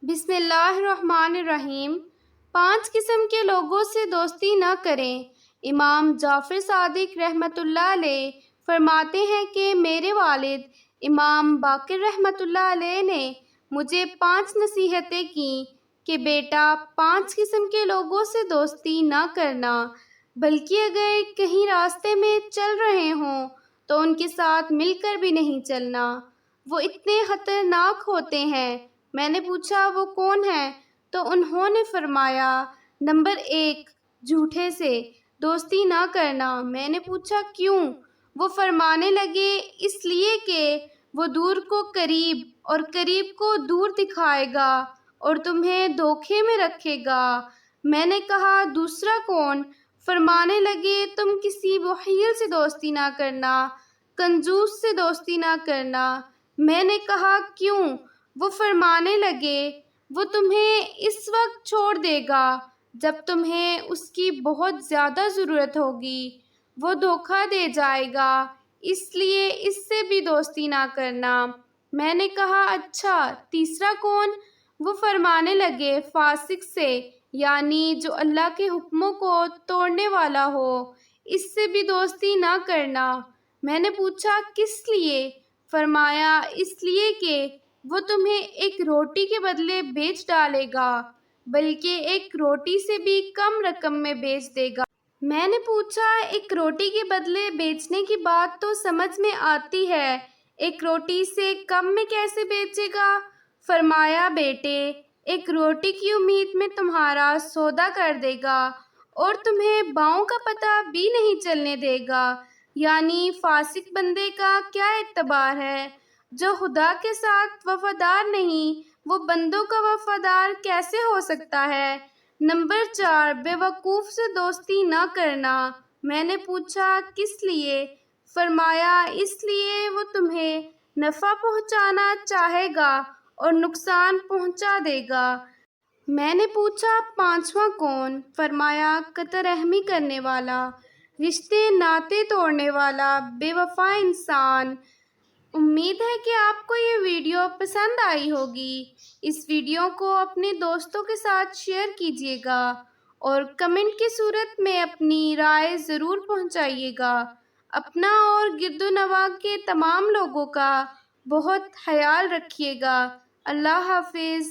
بسم اللہ الرحمن الرحیم۔ 5 قسم کے لوگوں سے دوستی نہ کریں۔ امام جعفر صادق رحمۃ اللہ علیہ فرماتے ہیں کہ میرے والد امام باقر رحمۃ اللہ علیہ نے مجھے 5 نصیحتیں کیں کہ بیٹا 5 قسم کے لوگوں سے دوستی نہ کرنا، بلکہ اگر کہیں راستے میں چل رہے ہوں تو ان کے ساتھ مل کر بھی نہیں چلنا، وہ اتنے خطرناک ہوتے ہیں۔ میں نے پوچھا وہ کون ہیں؟ تو انہوں نے فرمایا، نمبر 1 جھوٹے سے دوستی نہ کرنا۔ میں نے پوچھا کیوں؟ وہ فرمانے لگے اس لیے کہ وہ دور کو قریب اور قریب کو دور دکھائے گا اور تمہیں دھوکے میں رکھے گا۔ میں نے کہا دوسرا کون؟ فرمانے لگے تم کسی بخیل سے دوستی نہ کرنا، کنجوس سے دوستی نہ کرنا۔ میں نے کہا کیوں؟ وہ فرمانے لگے وہ تمہیں اس وقت چھوڑ دے گا جب تمہیں اس کی بہت زیادہ ضرورت ہوگی، وہ دھوکہ دے جائے گا، اس لیے اس سے بھی دوستی نہ کرنا۔ میں نے کہا اچھا تیسرا کون؟ وہ فرمانے لگے فاسق سے، یعنی جو اللہ کے حکموں کو توڑنے والا ہو، اس سے بھی دوستی نہ کرنا۔ میں نے پوچھا کس لیے؟ فرمایا اس لیے کہ وہ تمہیں ایک روٹی کے بدلے بیچ ڈالے گا، بلکہ ایک روٹی سے بھی کم رقم میں بیچ دے گا۔ میں نے پوچھا ایک روٹی کے بدلے بیچنے کی بات تو سمجھ میں آتی ہے، ایک روٹی سے کم میں کیسے بیچے گا؟ فرمایا بیٹے ایک روٹی کی امید میں تمہارا سودا کر دے گا اور تمہیں باؤں کا پتہ بھی نہیں چلنے دے گا۔ یعنی فاسق بندے کا کیا اعتبار ہے؟ جو خدا کے ساتھ وفادار نہیں، وہ بندوں کا وفادار کیسے ہو سکتا ہے؟ نمبر 4 بے وقوف سے دوستی نہ کرنا۔ میں نے پوچھا کس لیے؟ فرمایا اس لیے وہ تمہیں نفع پہنچانا چاہے گا اور نقصان پہنچا دے گا۔ میں نے پوچھا پانچواں کون؟ فرمایا قطع رحمی کرنے والا، رشتے ناطے توڑنے والا، بے وفا انسان۔ امید ہے کہ آپ کو یہ ویڈیو پسند آئی ہوگی۔ اس ویڈیو کو اپنے دوستوں کے ساتھ شیئر کیجیے گا اور کمنٹ کی صورت میں اپنی رائے ضرور پہنچائیے گا۔ اپنا اور گرد و نواح کے تمام لوگوں کا بہت خیال رکھیے گا۔ اللہ حافظ۔